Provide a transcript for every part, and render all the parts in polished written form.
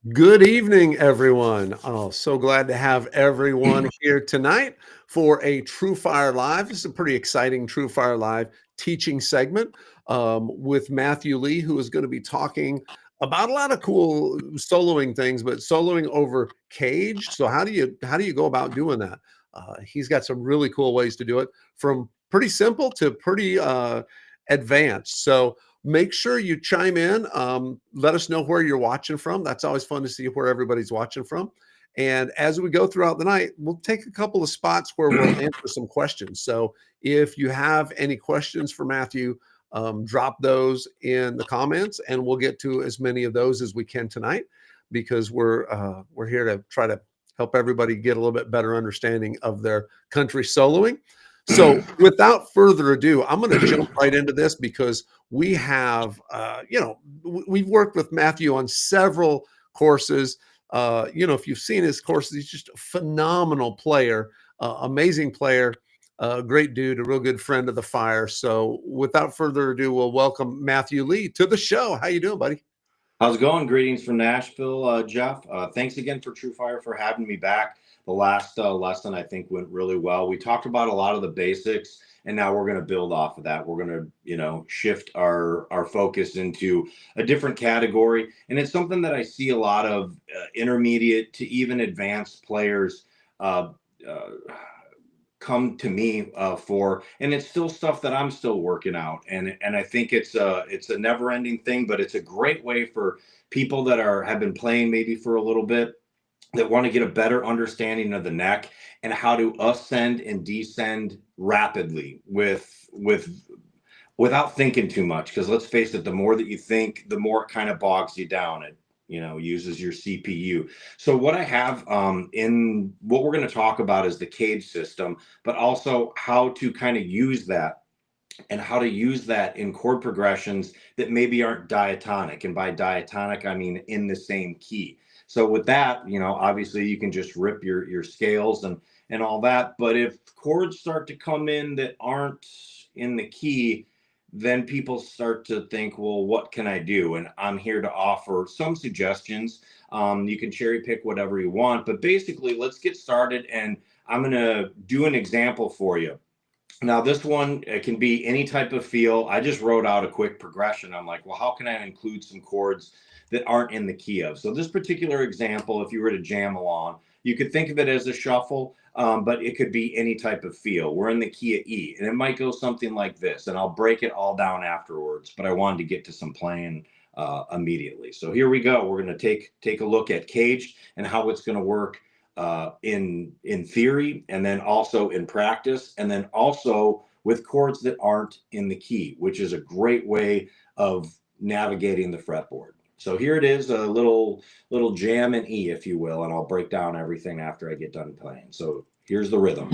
Good evening, everyone. Oh, so glad to have everyone here tonight for a TrueFire Live. This is a pretty exciting TrueFire Live teaching segment with Matthew Lee, who is going to be talking about a lot of cool soloing things, but soloing over cage. So how do you go about doing that? He's got some really cool ways to do it, from pretty simple to pretty advanced. So make sure you chime in. Let us know where you're watching from. That's always fun to see where everybody's watching from. And as we go throughout the night, we'll take a couple of spots where we'll answer some questions. So if you have any questions for Matthew, drop those in the comments, and we'll get to as many of those as we can tonight, because we're here to try to help everybody get a little bit better understanding of their country soloing. So without further ado, I'm going to jump right into this because we have, we've worked with Matthew on several courses. If you've seen his courses, he's just a phenomenal player, amazing player, great dude, a real good friend of the fire. So without further ado, we'll welcome Matthew Lee to the show. How you doing, buddy? How's it going? Greetings from Nashville, Jeff. Thanks again for TrueFire for having me back. The last lesson I think went really well. We talked about a lot of the basics, and now we're going to build off of that. We're going to, shift our focus into a different category, and it's something that I see a lot of intermediate to even advanced players uh, uh, come to me for, and it's still stuff that I'm still working out, and I think it's a never ending thing, but it's a great way for people that have been playing maybe for a little bit, that want to get a better understanding of the neck and how to ascend and descend rapidly without thinking too much, because let's face it, the more that you think, the more it kind of bogs you down. It uses your CPU. So what I have in what we're going to talk about is the cage system, but also how to kind of use that, and how to use that in chord progressions that maybe aren't diatonic. And by diatonic, I mean in the same key. So with that, obviously you can just rip your scales and all that. But if chords start to come in that aren't in the key, then people start to think, well, what can I do? And I'm here to offer some suggestions. You can cherry pick whatever you want, but basically let's get started. And I'm going to do an example for you. Now, this one, it can be any type of feel. I just wrote out a quick progression. I'm like, well, how can I include some chords that aren't in the key of? So this particular example, if you were to jam along, you could think of it as a shuffle, but it could be any type of feel. We're in the key of E, and it might go something like this, and I'll break it all down afterwards, but I wanted to get to some playing immediately. So here we go. We're going to take a look at caged and how it's going to work in theory, and then also in practice, and then also with chords that aren't in the key, which is a great way of navigating the fretboard. So here it is, a little jam in E, if you will, and I'll break down everything after I get done playing. So here's the rhythm.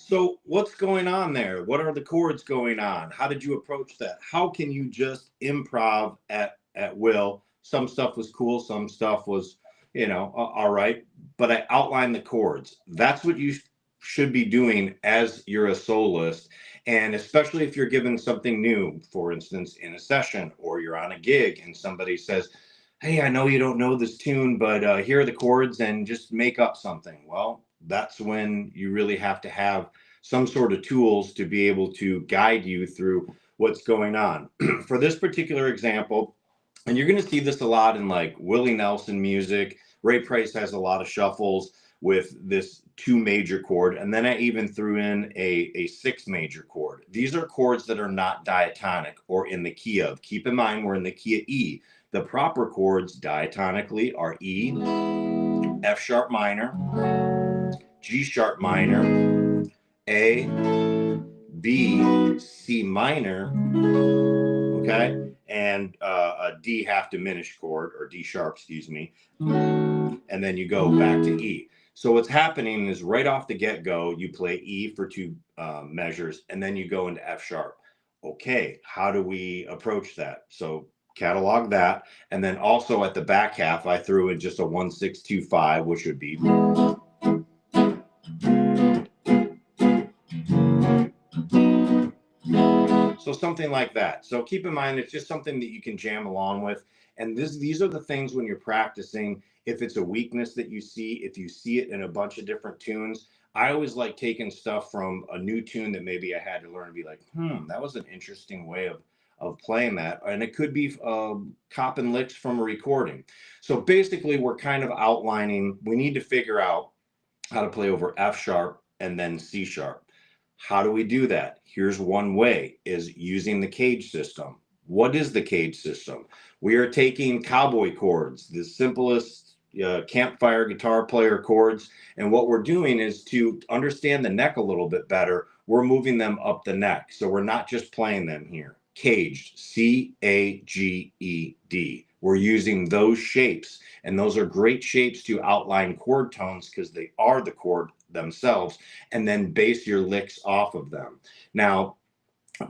So what's going on there? What are the chords going on? How did you approach that? How can you just improv at will? Some stuff was cool, some stuff was, all right. But I outlined the chords. That's what you should be doing as you're a soloist. And especially if you're given something new, for instance, in a session or you're on a gig and somebody says, hey, I know you don't know this tune, but here are the chords and just make up something. Well, that's when you really have to have some sort of tools to be able to guide you through what's going on. For this particular example, and you're going to see this a lot in like Willie Nelson music. Ray Price has a lot of shuffles with this 2 major chord, and then I even threw in a 6 major chord. These are chords that are not diatonic or in the key of. Keep in mind we're in the key of E. The proper chords diatonically are E, F sharp minor, G sharp minor, A, B, C minor, okay, and a D half diminished chord, or D sharp, excuse me, and then you go back to E. So what's happening is right off the get-go, you play E for 2 measures, and then you go into F sharp. Okay, how do we approach that? So catalog that, and then also at the back half, I threw in just a 1-6-2-5, which would be. So something like that. So keep in mind, it's just something that you can jam along with. And these are the things when you're practicing, if it's a weakness that you see, if you see it in a bunch of different tunes, I always like taking stuff from a new tune that maybe I had to learn and be like, that was an interesting way of playing that. And it could be copping licks from a recording. So basically, we're kind of outlining, we need to figure out how to play over F sharp and then C sharp. How do we do that? Here's one way, is using the cage system. What is the cage system? We are taking cowboy chords, the simplest campfire guitar player chords. And what we're doing is, to understand the neck a little bit better, we're moving them up the neck. So we're not just playing them here. Caged, C-A-G-E-D. We're using those shapes, and those are great shapes to outline chord tones because they are the chord themselves, and then base your licks off of them. Now,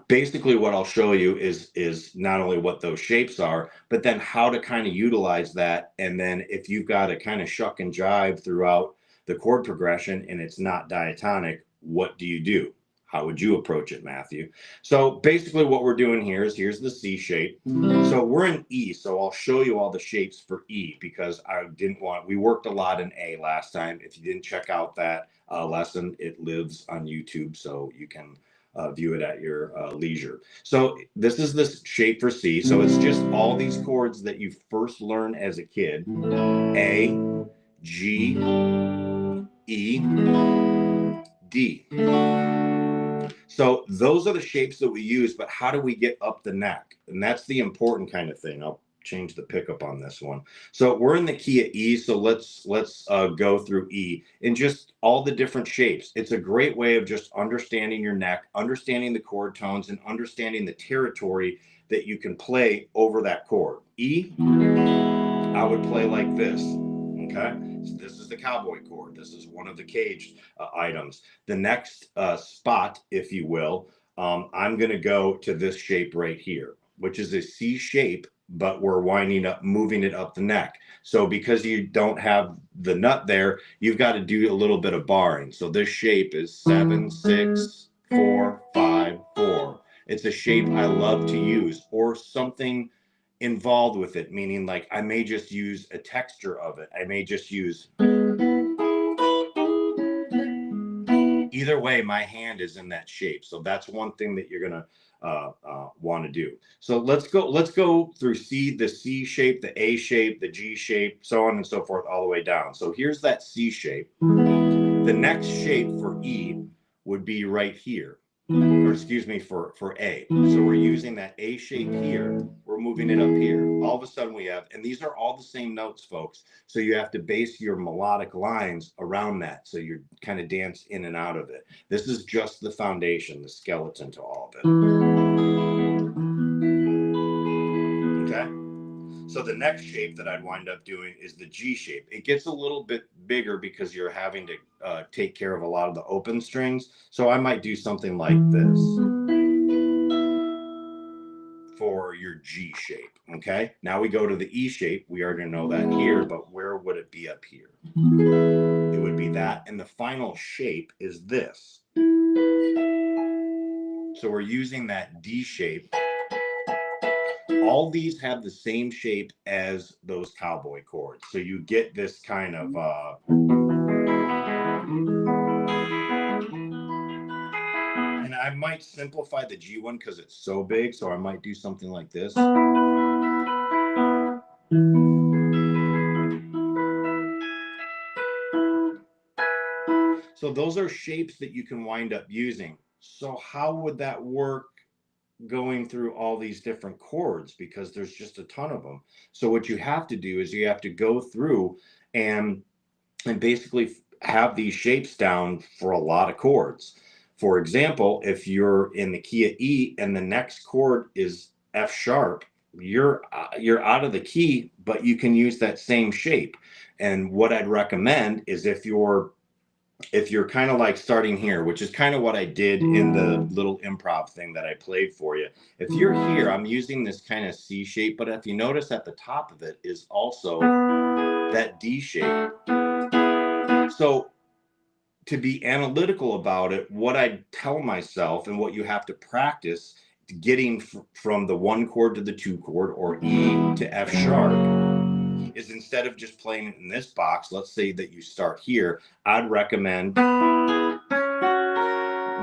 basically what I'll show you is not only what those shapes are, but then how to kind of utilize that. And then if you've got to kind of shuck and jive throughout the chord progression and it's not diatonic, what do you do? How would you approach it, Matthew? So basically what we're doing here is, here's the C shape. So we're in E, so I'll show you all the shapes for E, because we worked a lot in A last time. If you didn't check out that lesson, it lives on YouTube, so you can view it at your leisure. So this is the shape for C. So it's just all these chords that you first learn as a kid: A, G, E, D. So those are the shapes that we use, but how do we get up the neck? And that's the important kind of thing. I'll change the pickup on this one. So we're in the key of E, so let's go through E and just all the different shapes. It's a great way of just understanding your neck, understanding the chord tones, and understanding the territory that you can play over that chord. E, I would play like this. Okay, so this is the cowboy chord. This is one of the caged items. The next spot, if you will, I'm going to go to this shape right here, which is a C shape, but we're winding up, moving it up the neck. So because you don't have the nut there, you've got to do a little bit of barring. So this shape is 7, 6, 4, 5, 4. It's a shape I love to use, or something involved with it, meaning like I may just use a texture of it. I may just use, either way, my hand is in that shape. So that's one thing that you're gonna want to do. So let's go through C, the C shape, the A shape, the G shape, so on and so forth, all the way down. So here's that C shape. The next shape for E would be right here, or excuse me, for A. So we're using that A shape here, we're moving it up here. All of a sudden we have, and these are all the same notes, folks. So you have to base your melodic lines around that. So you kind of dance in and out of it. This is just the foundation, the skeleton to all of it. Okay. So the next shape that I'd wind up doing is the G shape. It gets a little bit bigger because you're having to take care of a lot of the open strings. So I might do something like this for your G shape. Okay, now we go to the E shape. We already know that here, but where would it be up here? It would be that, and the final shape is this. So we're using that D shape. All these have the same shape as those cowboy chords. So you get this kind of and I might simplify the G one because it's so big. So I might do something like this. So those are shapes that you can wind up using. So how would that work going through all these different chords? Because there's just a ton of them. So what you have to do is you have to go through and basically have these shapes down for a lot of chords. For example, if you're in the key of E and the next chord is F sharp, you're out of the key, but you can use that same shape. And what I'd recommend is if you're kind of like starting here, which is kind of what I did in the little improv thing that I played for you. If you're here, I'm using this kind of C shape, but if you notice at the top of it is also that D shape. So to be analytical about it, what I tell myself and what you have to practice getting from the 1 chord to the 2 chord or E to F sharp is instead of just playing it in this box, let's say that you start here, I'd recommend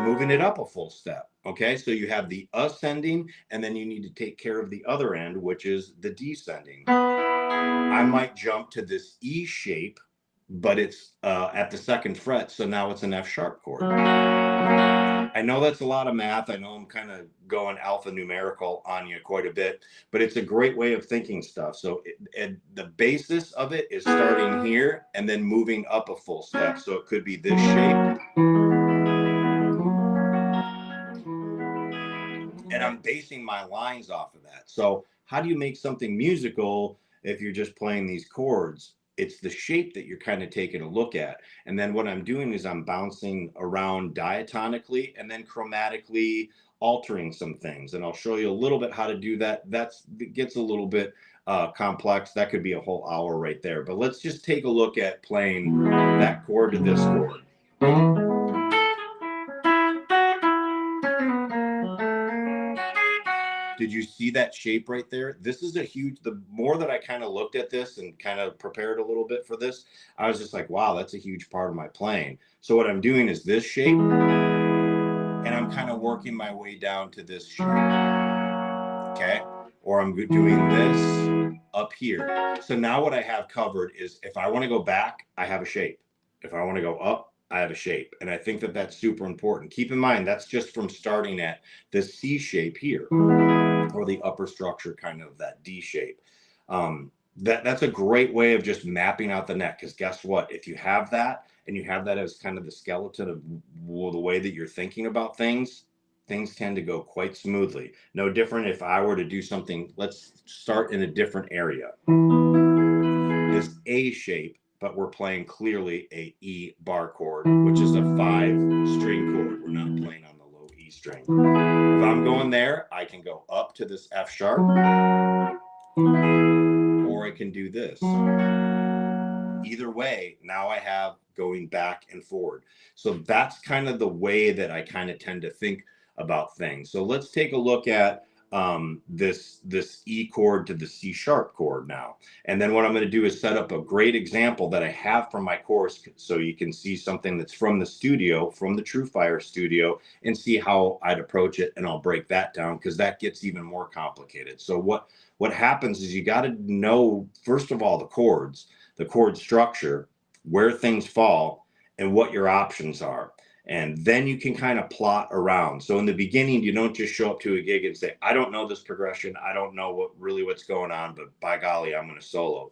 moving it up a full step. Okay, so you have the ascending and then you need to take care of the other end, which is the descending. I might jump to this E shape, but it's at the 2nd fret, so now it's an F sharp chord. I know that's a lot of math. I know I'm kind of going alphanumerical on you quite a bit, but it's a great way of thinking stuff. So the basis of it is starting here and then moving up a full step. So it could be this shape. And I'm basing my lines off of that. So how do you make something musical if you're just playing these chords? It's the shape that you're kind of taking a look at. And then what I'm doing is I'm bouncing around diatonically and then chromatically altering some things. And I'll show you a little bit how to do that. It gets a little bit complex. That could be a whole hour right there. But let's just take a look at playing that chord to this chord. Did you see that shape right there? This is a huge, the more that I kind of looked at this and kind of prepared a little bit for this, I was just like, wow, that's a huge part of my playing. So what I'm doing is this shape, and I'm kind of working my way down to this shape, okay? Or I'm doing this up here. So now what I have covered is if I want to go back, I have a shape. If I want to go up, I have a shape. And I think that that's super important. Keep in mind, that's just from starting at this C shape here, or the upper structure kind of that D shape. That's a great way of just mapping out the neck, because guess what? If you have that and you have that as kind of the skeleton of the way that you're thinking about things, things tend to go quite smoothly. No different if I were to do something, let's start in a different area. This A shape, but we're playing clearly a E bar chord, which is a 5-string chord. We're not playing on the low E string. If I'm going there, I can go up to this F sharp, or I can do this. Either way, now I have going back and forward. So that's kind of the way that I kind of tend to think about things. So let's take a look at this E chord to the C sharp chord now. And then what I'm going to do is set up a great example that I have from my course, so you can see something that's from the studio, from the TrueFire studio, and see how I'd approach it. And I'll break that down because that gets even more complicated. So what happens is you got to know, first of all, the chords, the chord structure, where things fall, and what your options are. And then you can kind of plot around. So in the beginning, you don't just show up to a gig and say, I don't know this progression. I don't know what's going on, but by golly, I'm going to solo.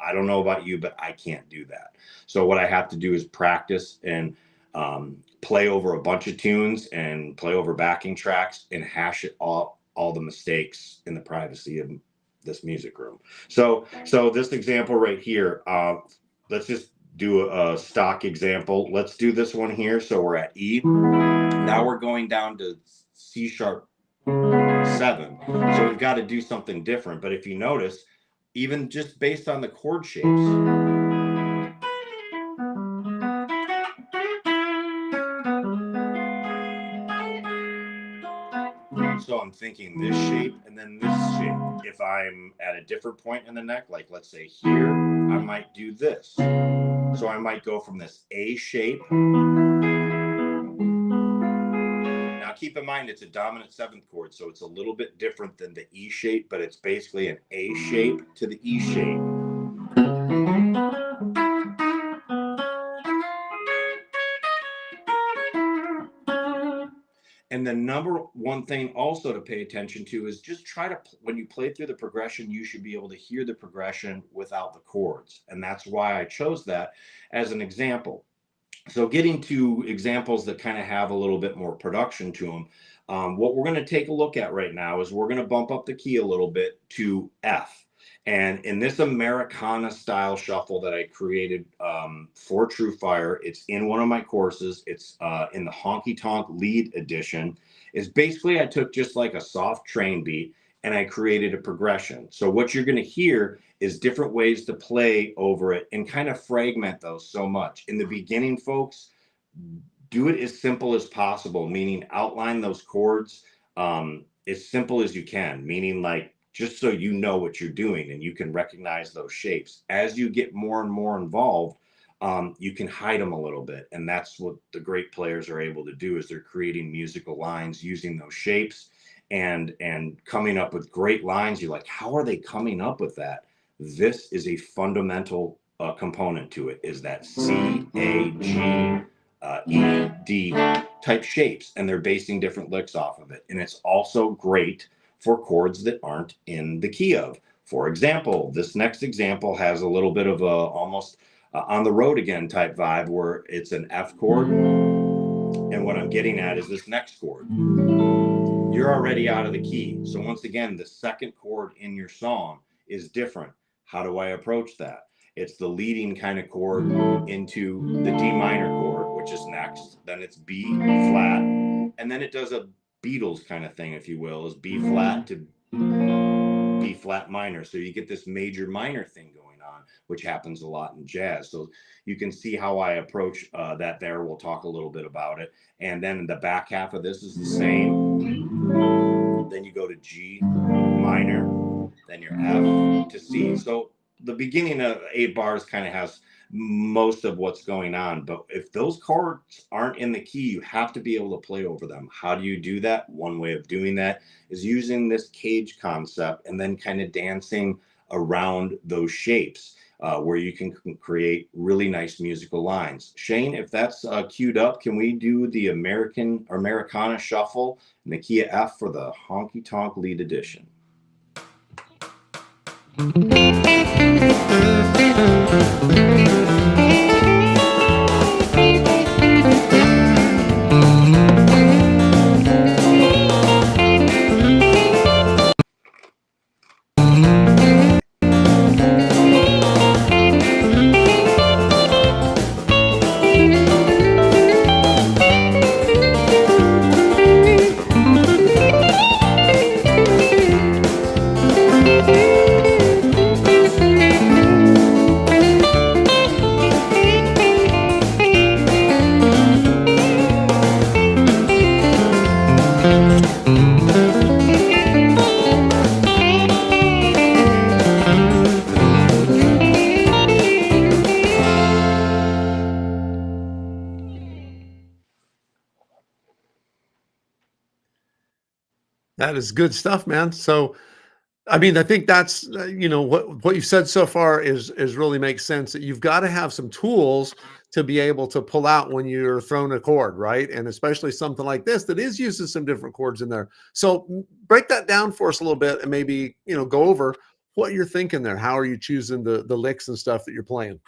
I don't know about you, but I can't do that. So what I have to do is practice and play over a bunch of tunes and play over backing tracks and hash it all the mistakes in the privacy of this music room. So this example right here, let's just do a stock example. Let's do this one here. So we're at E. Now we're going down to C sharp 7. So we've got to do something different. But if you notice, even just based on the chord shapes, so I'm thinking this shape and then this shape. If I'm at a different point in the neck, like let's say here, I might do this. So I might go from this A shape. Now keep in mind it's a dominant 7th chord, so it's a little bit different than the E shape, but it's basically an A shape to the E shape. And the number one thing also to pay attention to is just try to, when you play through the progression, you should be able to hear the progression without the chords. And that's why I chose that as an example. So getting to examples that kind of have a little bit more production to them, what we're going to take a look at right now is we're going to bump up the key a little bit to F. And in this Americana style shuffle that I created for TrueFire, it's in one of my courses. It's in the Honky Tonk Lead Edition. Is basically I took just like a soft train beat and I created a progression. So what you're going to hear is different ways to play over it and kind of fragment those so much. In the beginning, folks, do it as simple as possible, meaning outline those chords as simple as you can, meaning like just so you know what you're doing and you can recognize those shapes. As you get more and more involved, you can hide them a little bit. And that's what the great players are able to do is they're creating musical lines using those shapes and coming up with great lines. You're like, how are they coming up with that? This is a fundamental component to it, is that C, A, G, E, D type shapes, and they're basing different licks off of it. And it's also great for chords that aren't in the key of. For example, this next example has a little bit of a almost on the road again type vibe where it's an F chord. And what I'm getting at is this next chord. You're already out of the key. So once again, the second chord in your song is different. How do I approach that? It's the leading kind of chord into the D minor chord, which is next. Then it's B flat. And then it does a Beatles kind of thing, if you will, is B flat to B flat minor. So you get this major minor thing going on, which happens a lot in jazz. So you can see how I approach that there. We'll talk a little bit about it. And then the back half of this is the same. Then you go to G minor, then your F to C. So the beginning of 8 bars kind of has most of what's going on. But if those chords aren't in the key, you have to be able to play over them. How do you do that? One way of doing that is using this cage concept and then kind of dancing around those shapes where you can create really nice musical lines. Shane, if that's queued up, can we do the Americana shuffle in the key of F for the Honky Tonk Lead Edition? That is good stuff, man. So, I mean, I think that's you know what you've said so far is really makes sense. That you've got to have some tools to be able to pull out when you're thrown a chord, right? And especially something like this that is using some different chords in there. So break that down for us a little bit, and maybe go over what you're thinking there. How are you choosing the licks and stuff that you're playing?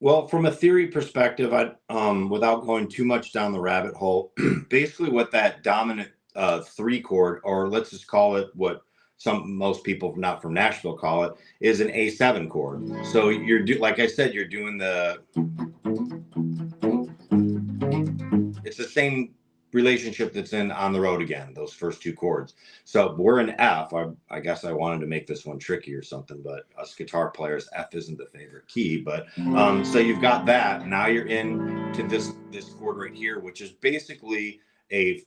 Well, from a theory perspective, without going too much down the rabbit hole, basically what that dominant 3 chord, or let's just call it what most people not from Nashville call it, is an A7 chord. So like I said, you're doing it's the same relationship that's in On the Road Again, those first two chords. So we're in F. I guess I wanted to make this one tricky or something, but us guitar players, F isn't the favorite key. But so you've got that. Now you're into this chord right here, which is basically a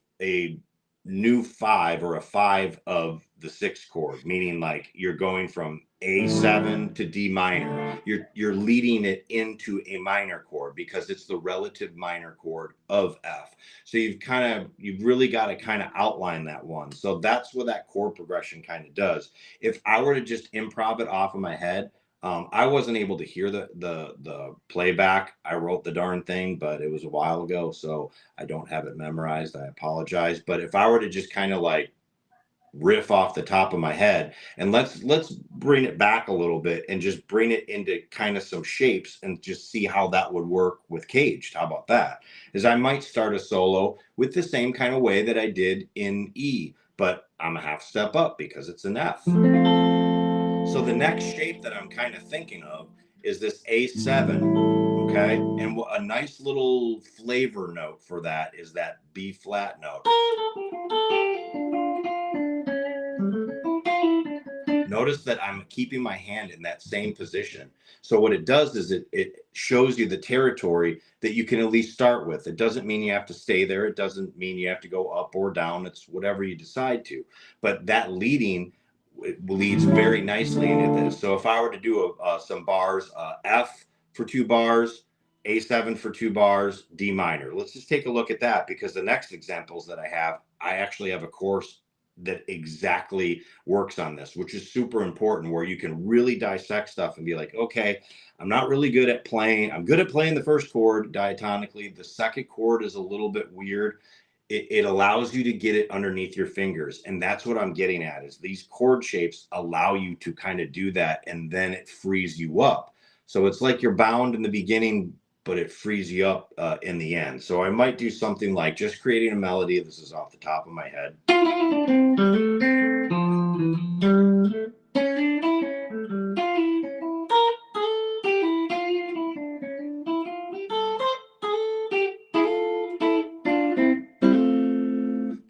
new 5 or a 5 of the 6th chord, meaning like you're going from A7 to D minor. You're leading it into a minor chord because it's the relative minor chord of F. So you've really got to kind of outline that one. So that's what that chord progression kind of does. If I were to just improv it off of my head, I wasn't able to hear the playback. I wrote the darn thing, but it was a while ago, so I don't have it memorized. I apologize. But if I were to just kind of like riff off the top of my head, and let's bring it back a little bit and just bring it into kind of some shapes and just see how that would work with caged. How about that? Is I might start a solo with the same kind of way that I did in E, but I'm a half step up because it's an F. So the next shape that I'm kind of thinking of is this A7, okay? And a nice little flavor note for that is that B flat note. Notice that I'm keeping my hand in that same position. So what it does is it shows you the territory that you can at least start with. It doesn't mean you have to stay there. It doesn't mean you have to go up or down. It's whatever you decide to. But that leading, it leads very nicely into this. So if I were to do some bars, F for 2 bars, A7 for 2 bars, D minor. Let's just take a look at that, because the next examples that I actually have a course that exactly works on this, which is super important, where you can really dissect stuff and be like, okay, I'm not really good at playing. I'm good at playing the first chord diatonically. The second chord is a little bit weird. It allows you to get it underneath your fingers. And that's what I'm getting at, is these chord shapes allow you to kind of do that. And then it frees you up. So it's like you're bound in the beginning, but it frees you up in the end. So I might do something like just creating a melody. This is off the top of my head.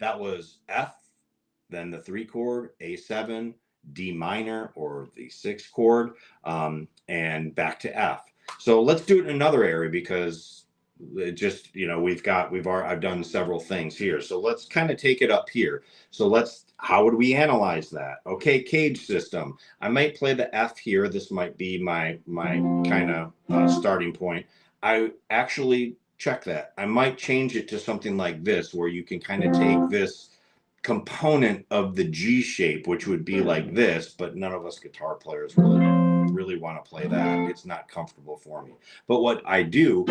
That was F, then the 3 chord, A7, D minor, or the 6 chord, and back to F. So let's do it in another area, because it just, I've done several things here. So let's kind of take it up here. So how would we analyze that? Okay, cage system. I might play the F here. This might be my kind of starting point. I actually check that. I might change it to something like this, where you can kind of take this component of the G shape, which would be like this, but none of us guitar players really want to play that. It's not comfortable for me. But what I do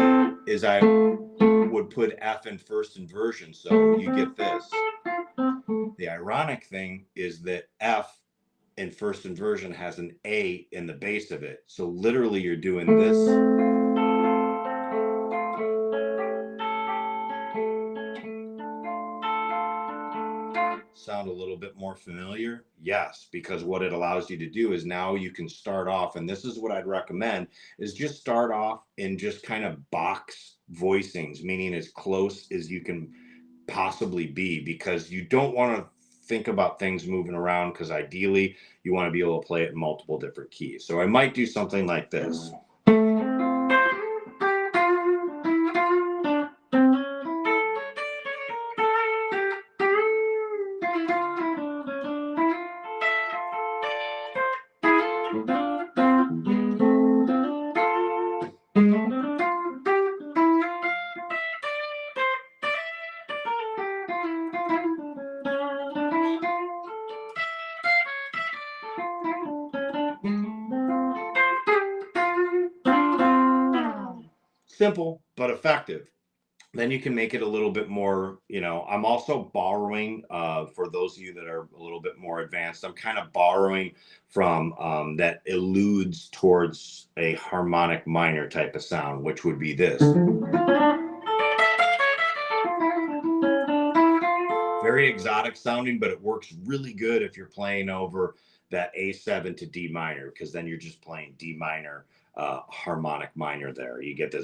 is I would put F in first inversion, so you get this. The ironic thing is that F in first inversion has an A in the base of it. So literally you're doing this. Sound a little bit more familiar? Yes, because what it allows you to do is now you can start off, and this is what I'd recommend, is just start off in just kind of box voicings, meaning as close as you can possibly be, because you don't want to think about things moving around, because ideally you want to be able to play it in multiple different keys. So I might do something like this. Simple but effective. Then you can make it a little bit more, I'm also borrowing, for those of you that are a little bit more advanced, I'm kind of borrowing from that alludes towards a harmonic minor type of sound, which would very very exotic sounding, but it works really good if you're playing over that A7 to D minor, because then you're just playing D minor harmonic minor there. You get this.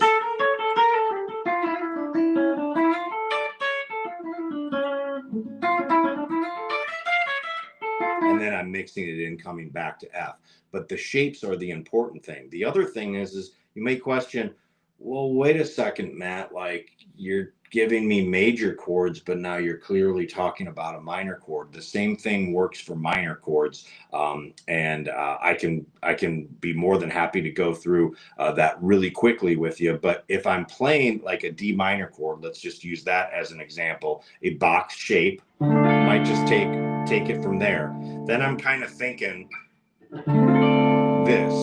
And then I'm mixing it in, coming back to F. But the shapes are the important thing. The other thing is you may question, well, wait a second, Matt, like you're giving me major chords, but now you're clearly talking about a minor chord. The same thing works for minor chords. And I can be more than happy to go through that really quickly with you. But if I'm playing like a D minor chord, let's just use that as an example, a box shape, might just take it from there. Then I'm kind of thinking this,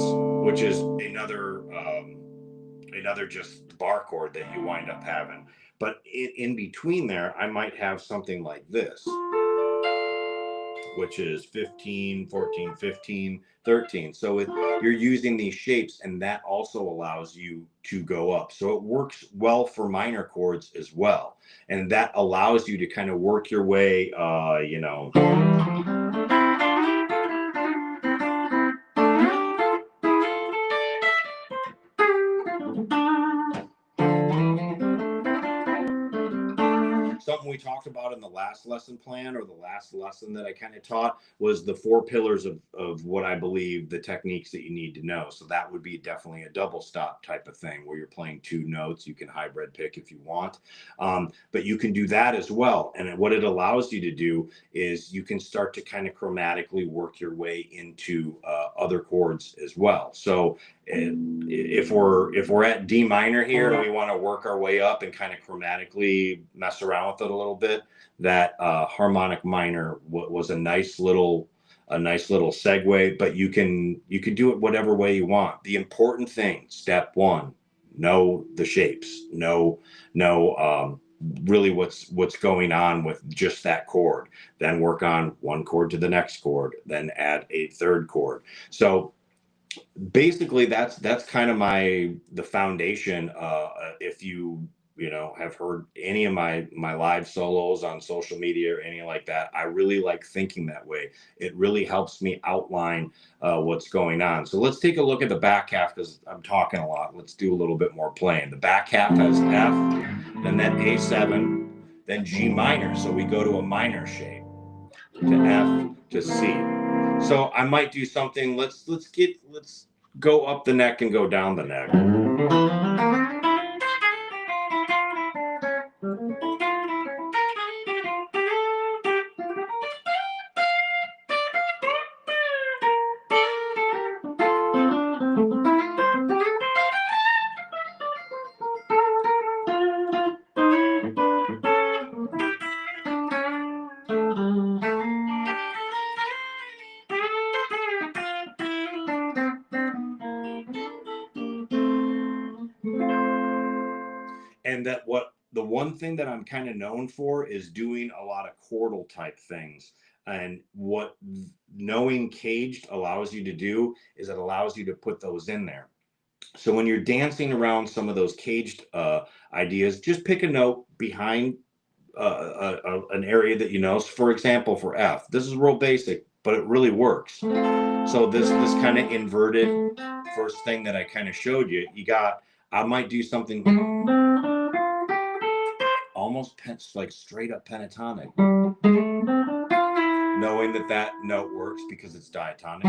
which is another just bar chord that you wind up having. But in between there, I might have something like this, which is 15, 14, 15, 13. So you're using these shapes, and that also allows you to go up. So it works well for minor chords as well. And that allows you to kind of work your way, something we talked about in the last lesson plan, or the last lesson that I kind of taught, was the 4 pillars of what I believe the techniques that you need to know. So that would be definitely a double stop type of thing where you're playing 2 notes. You can hybrid pick if you want, but you can do that as well. And what it allows you to do is you can start to kind of chromatically work your way into other chords as well. So if we're at D minor here and we want to work our way up and kind of chromatically mess around with it a little bit, that harmonic minor was a nice little segue. But you can do it whatever way you want. The important thing, step 1, know the shapes, know really what's going on with just that chord. Then work on 1 chord to the next chord, then add a 3rd chord. So basically that's kind of the foundation. If you have heard any of my live solos on social media or anything like that, I really like thinking that way. It really helps me outline what's going on. So let's take a look at the back half, because I'm talking a lot. Let's do a little bit more playing. The back half has F, then that A7, then G minor. So we go to a minor shape, to F, to C. So I might do something. Let's go up the neck and go down the neck. And the one thing that I'm kind of known for is doing a lot of chordal type things. And what knowing caged allows you to do is it allows you to put those in there. So when you're dancing around some of those caged ideas, just pick a note behind an area that you know. So for example, for F, this is real basic, but it really works. So this kind of inverted first thing that I kind of showed you, I might do something almost like straight up pentatonic, knowing that note works because it's diatonic.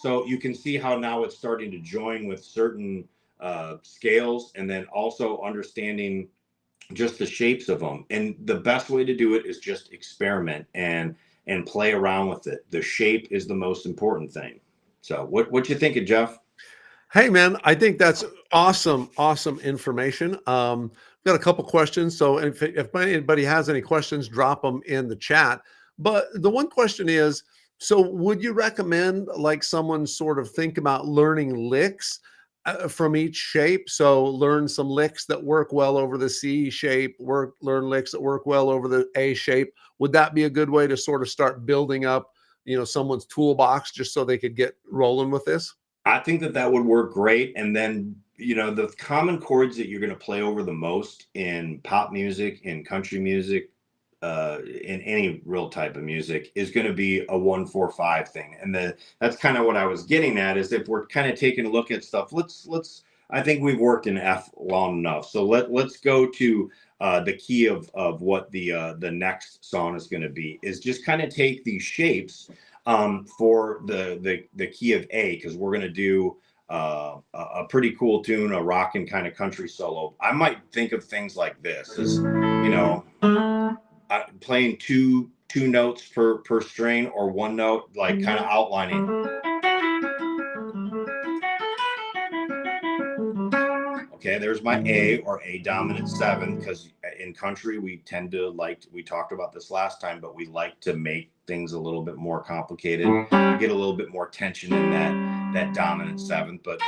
So you can see how now it's starting to join with certain scales, and then also understanding just the shapes of them. And the best way to do it is just experiment and play around with it. The shape is the most important thing. So what you thinking, Jeff? Hey man, I think that's awesome information. Got a couple questions. So if anybody has any questions, drop them in the chat. But the one question is, so would you recommend like someone sort of think about learning licks from each shape? So learn some licks that work well over the C shape, learn licks that work well over the A shape. Would that be a good way to sort of start building up, someone's toolbox just so they could get rolling with this? I think that that would work great. And then, you know, the common chords that you're going to play over the most in pop music, in country music, in any real type of music is going to be a 1-4-5 thing. And that's kind of what I was getting at is if we're kind of taking a look at stuff, let's I think we've worked in F long enough. So let's go to the key of what the next song is going to be is just kind of take these shapes for the key of A, because we're going to do a pretty cool tune, a rockin' kind of country solo. I might think of things like this as, you know, playing two notes per string or one note, like kind of outlining. Okay, there's my A or A dominant 7, because in country we tend to like, we talked about this last time, but we like to make things a little bit more complicated, get a little bit more tension in that dominant 7th. But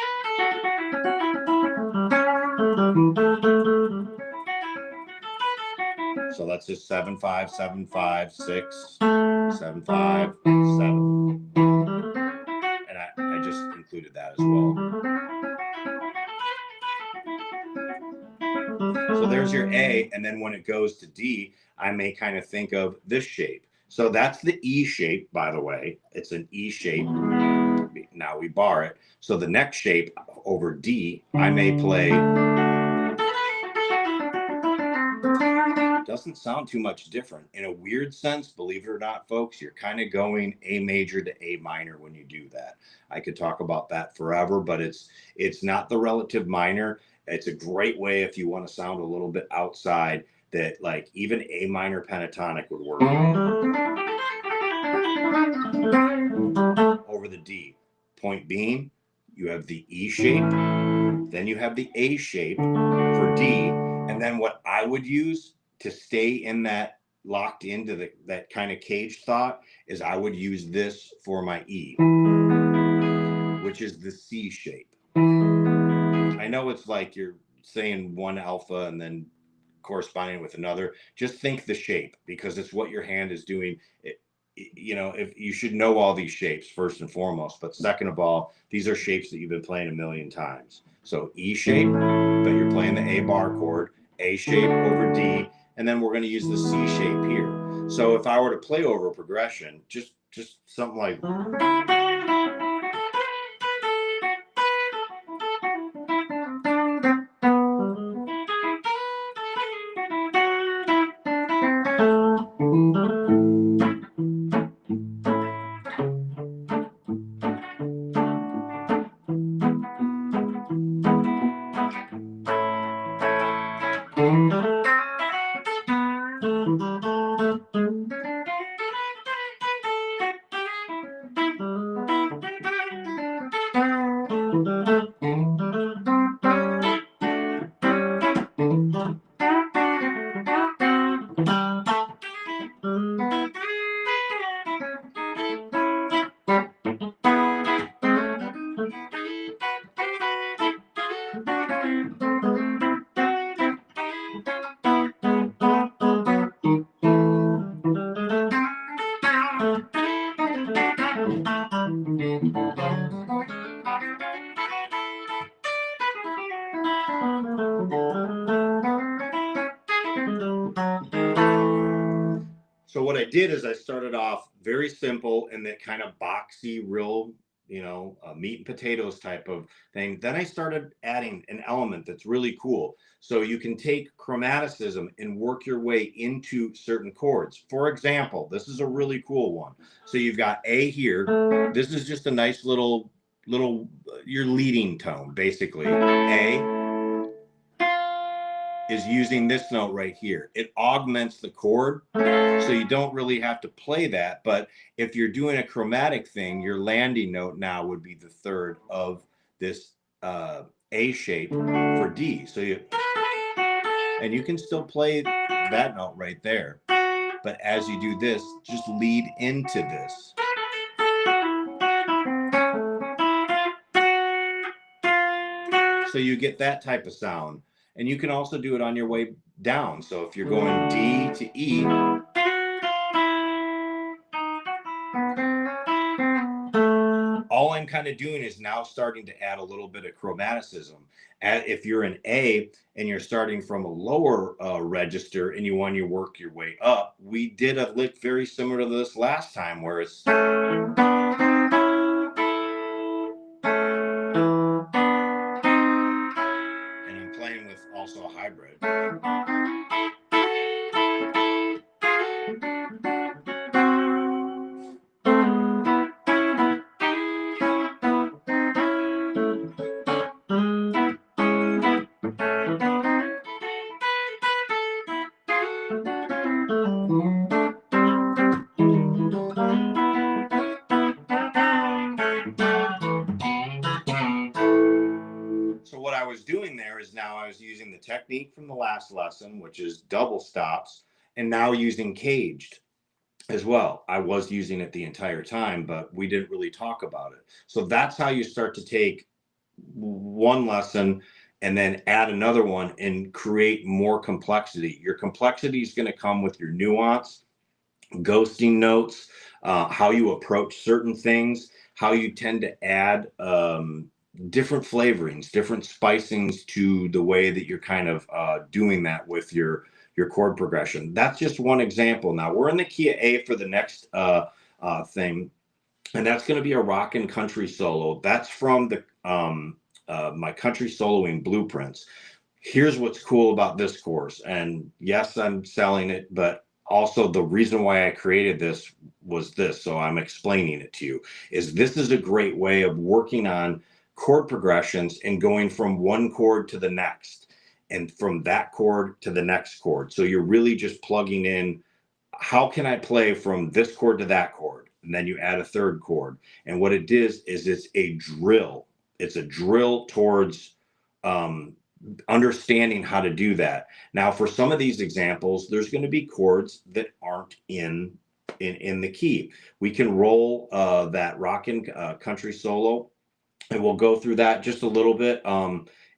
so that's just 7-5, 7-5, 6, 7-5, 7, and I just included that as well. So there's your A, and then when it goes to D, I may kind of think of this shape. So that's the E shape, by the way. It's an E shape. Now we bar it. So the next shape over D, I may play. Doesn't sound too much different. In a weird sense, believe it or not, folks, you're kind of going A major to A minor when you do that. I could talk about that forever, but it's not the relative minor. It's a great way if you want to sound a little bit outside that, like, even A minor pentatonic would work over the D. Point being, you have the E shape, then you have the A shape for D, and then what I would use to stay in that locked into that kind of cage thought is I would use this for my E, which is the C shape. I know it's like you're saying one alpha and then corresponding with another. Just think the shape, because it's what your hand is doing. You know, if you should know all these shapes first and foremost, but second of all, these are shapes that you've been playing a million times. So E shape, but you're playing the A bar chord, A shape over D, and then we're going to use the C shape here. So if I were to play over a progression, just something like. So what I did is I started off very simple and that kind of boxy, real, you know, meat and potatoes type of thing. Then I started adding an element that's really cool. So you can take chromaticism and work your way into certain chords. For example, this is a really cool one. So you've got A here. This is just a nice little your leading tone, basically. A is using this note right here. It augments the chord, so you don't really have to play that. But if you're doing a chromatic thing, your landing note now would be the third of this A shape for D. So and you can still play that note right there. But as you do this, just lead into this. So you get that type of sound. And you can also do it on your way down. So if you're going D to E, all all I'm kind of doing is now starting to add a little bit of chromaticism. If you're an A and you're starting from a lower register and you want to work your way up, we did a lick very similar to this last time where it's, and I'm playing with also a hybrid. So what I was doing there is now I was using the technique from the last lesson, which is double stops, and now using caged as well. I was using it the entire time, but we didn't really talk about it. So that's how you start to take one lesson and then add another one and create more complexity. Your complexity is going to come with your nuance, ghosting notes, how you approach certain things, how you tend to add different flavorings, different spicings to the way that you're kind of doing that with your chord progression. That's just one example. Now we're in the key of A for the next thing, and that's going to be a rock and country solo. That's from the my country soloing blueprints. Here's what's cool about this course, and yes, I'm selling it, but also the reason why I created this was this, so I'm explaining it to you, is this is a great way of working on chord progressions and going from one chord to the next and from that chord to the next chord. So you're really just plugging in, how can I play from this chord to that chord? And then you add a third chord. And what it is it's a drill. It's a drill towards understanding how to do that. Now, for some of these examples, there's going to be chords that aren't in the key. We can roll that rock and country solo, and we'll go through that just a little bit.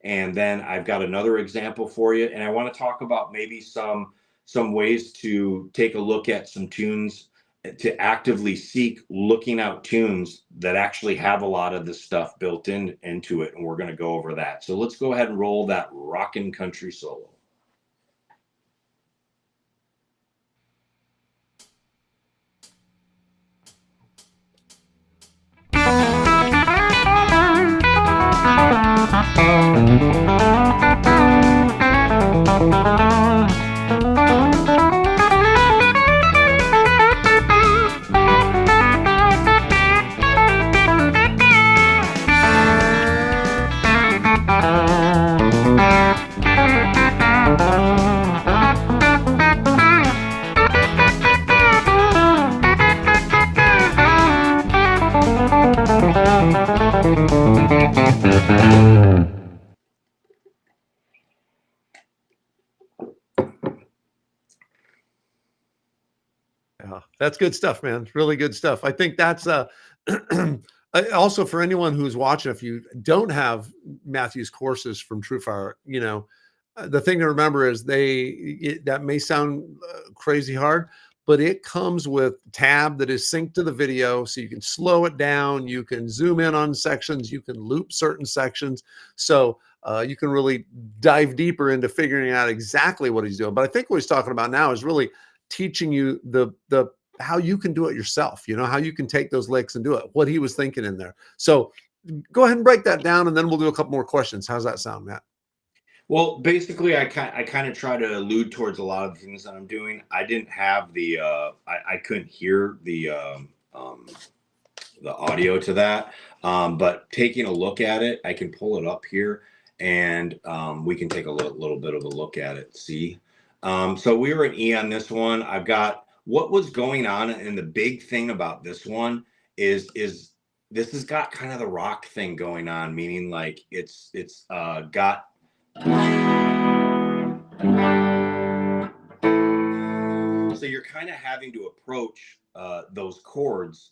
And then I've got another example for you, and I want to talk about maybe some ways to take a look at some tunes, to actively seek looking out tunes that actually have a lot of this stuff built into it, and we're going to go over that. So let's go ahead and roll that rockin' country solo. Yeah, that's good stuff, man. Really good stuff. I think that's also for anyone who's watching, if you don't have Matthew's courses from TrueFire, the thing to remember is that may sound crazy hard, but it comes with tab that is synced to the video, so you can slow it down, you can zoom in on sections, you can loop certain sections, so you can really dive deeper into figuring out exactly what he's doing. But I think what he's talking about now is really teaching you the how you can do it yourself, how you can take those licks and do it, what he was thinking in there. So go ahead and break that down, and then we'll do a couple more questions. How's that sound, Matt? Well, basically, I kind of try to allude towards a lot of the things that I'm doing. I didn't have the I couldn't hear the audio to that, but taking a look at it, I can pull it up here, and we can take a little bit of a look at it. See, so we were an E on this one. I've got what was going on, and the big thing about this one is this has got kind of the rock thing going on, meaning like it's got. So you're kind of having to approach those chords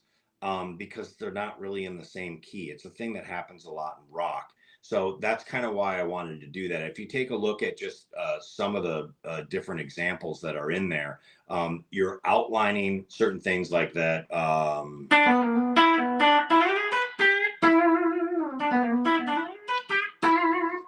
because they're not really in the same key. It's a thing that happens a lot in rock. So that's kind of why I wanted to do that. If you take a look at just some of the different examples that are in there, you're outlining certain things like that.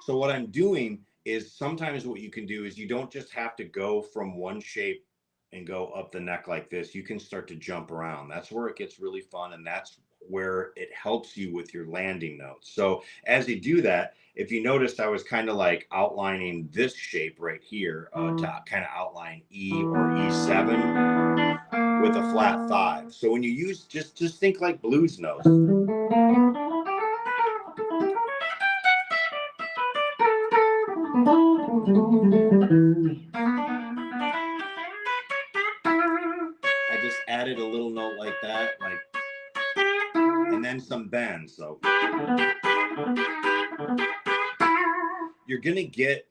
So what I'm doing is sometimes what you can do is you don't just have to go from one shape and go up the neck like this. You can start to jump around. That's where it gets really fun, and that's where it helps you with your landing notes. So as you do that, if you noticed, I was kind of like outlining this shape right here to kind of outline E or E7 with a flat 5. So when you use, just think like blues notes. I just added a little note like that, like, and then some bends. So you're gonna get,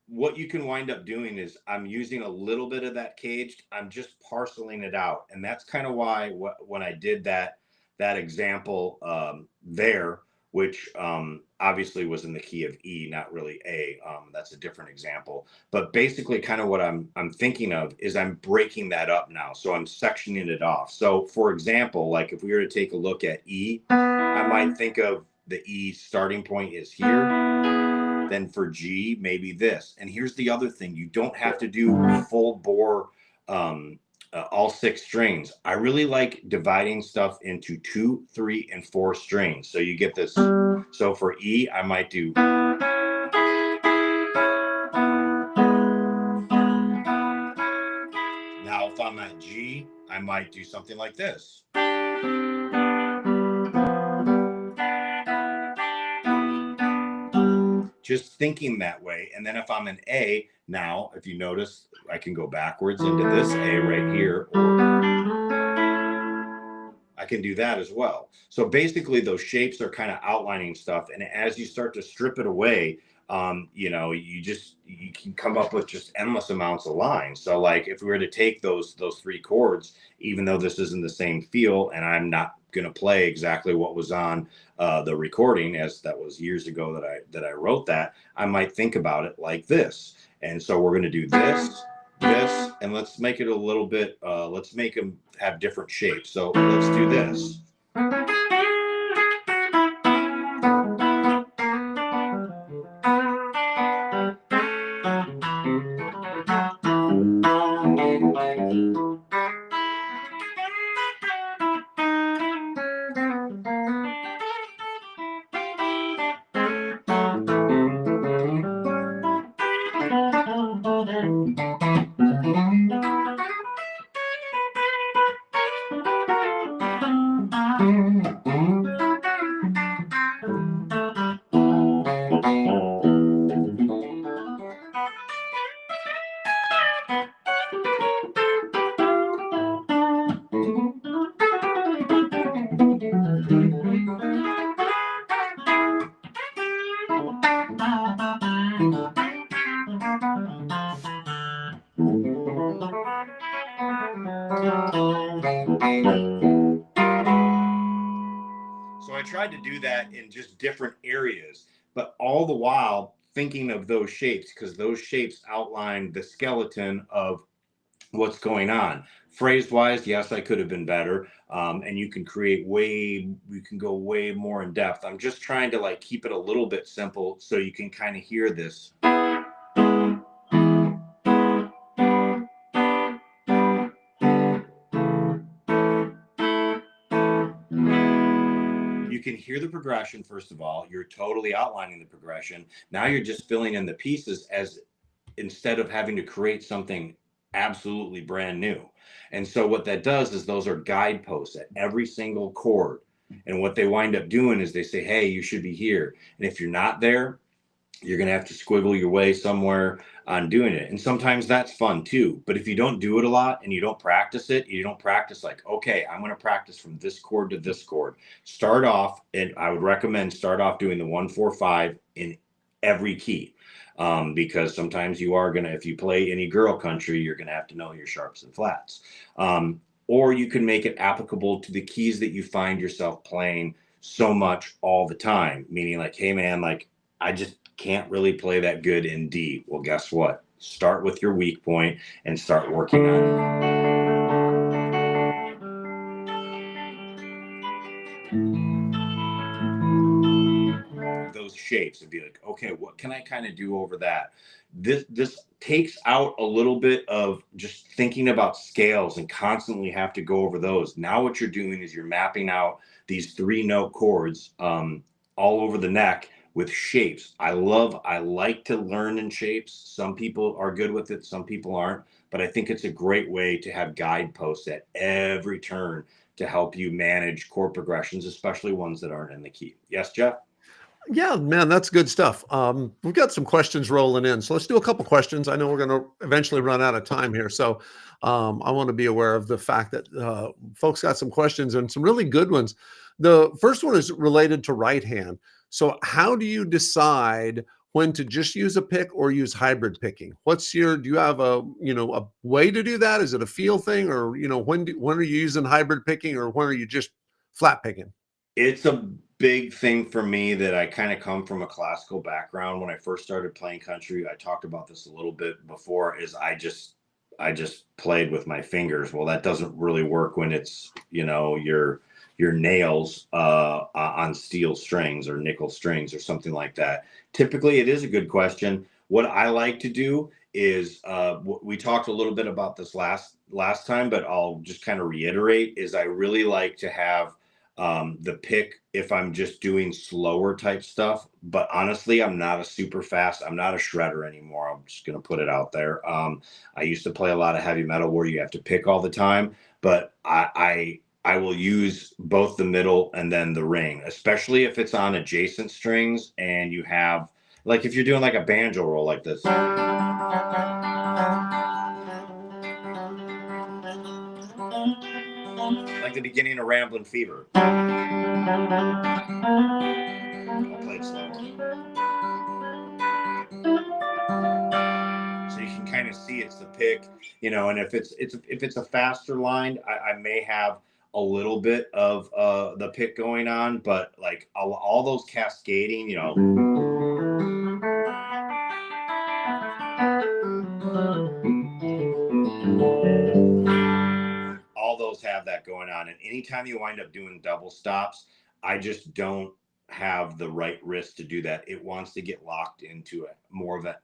what you can wind up doing is I'm using a little bit of that caged, I'm just parceling it out. And that's kind of why when I did that example there, which obviously was in the key of E, not really A. That's a different example. But basically kind of what I'm thinking of is I'm breaking that up now. So I'm sectioning it off. So for example, like if we were to take a look at E, I might think of the E starting point is here. Then for G, maybe this. And here's the other thing. You don't have to do full bore all 6 strings. I really like dividing stuff into 2, 3, and 4 strings. So you get this. So for E, I might do. Now, if I'm at G, I might do something like this. Just thinking that way. And then if I'm an A, now, if you notice, I can go backwards into this A right here, or I can do that as well. So basically those shapes are kind of outlining stuff. And as you start to strip it away, you know, you can come up with just endless amounts of lines. So like if we were to take those 3 chords, even though this isn't the same feel, and I'm not going to play exactly what was on the recording, as that was years ago that I wrote that, I might think about it like this. And so we're going to do this, and let's make it a little bit, let's make them have different shapes. So let's do this. So I tried to do that in just different areas, but all the while thinking of those shapes, because those shapes outline the skeleton of what's going on. Phrase wise, yes, I could have been better. And you can you can go way more in depth. I'm just trying to like keep it a little bit simple so you can kind of hear this. You can hear the progression. First of all, you're totally outlining the progression. Now you're just filling in the pieces, as instead of having to create something absolutely brand new. And so what that does is those are guideposts at every single chord. And what they wind up doing is they say, hey, you should be here. And if you're not there, you're going to have to squiggle your way somewhere on doing it. And sometimes that's fun too. But if you don't do it a lot and you don't practice it, you don't practice like, okay, I'm going to practice from this chord to this chord. Start off, and I would recommend start off doing the 1, 4, 5 in every key. Because sometimes you are going to, if you play any girl country, you're going to have to know your sharps and flats. Or you can make it applicable to the keys that you find yourself playing so much all the time. Meaning like, hey man, like I just can't really play that good in D. Well, guess what? Start with your weak point and start working on those shapes and be like, okay, what can I kind of do over that? This takes out a little bit of just thinking about scales and constantly have to go over those. Now what you're doing is you're mapping out these 3-note chords all over the neck with shapes. I like to learn in shapes. Some people are good with it, some people aren't, but I think it's a great way to have guideposts at every turn to help you manage chord progressions, especially ones that aren't in the key. Yes, Jeff? Yeah, man, that's good stuff. We've got some questions rolling in, so let's do a couple questions. I know we're going to eventually run out of time here, so I want to be aware of the fact that folks got some questions and some really good ones. The first one is related to right hand. So, how do you decide when to just use a pick or use hybrid picking? Do you have a way to do that? Is it a feel thing, or when are you using hybrid picking, or when are you just flat picking? It's a big thing for me that I kind of come from a classical background. When I first started playing country, I talked about this a little bit before, is I just played with my fingers. Well, that doesn't really work when it's, your nails on steel strings or nickel strings or something like that. Typically, it is a good question. What I like to do is we talked a little bit about this last time, but I'll just kind of reiterate, is I really like to have the pick if I'm just doing slower type stuff. But honestly, I'm not a super fast, I'm not a shredder anymore. I'm just going to put it out there. I used to play a lot of heavy metal where you have to pick all the time, but I will use both the middle and then the ring, especially if it's on adjacent strings and you have, like, if you're doing like a banjo roll like this, like the beginning of Ramblin' Fever. I'll play it slower. So you can kind of see it's the pick, and if it's a faster line, I may have a little bit of the pick going on, but like all those cascading, all those have that going on. And anytime you wind up doing double stops, I just don't have the right wrist to do that. It wants to get locked into it more of that.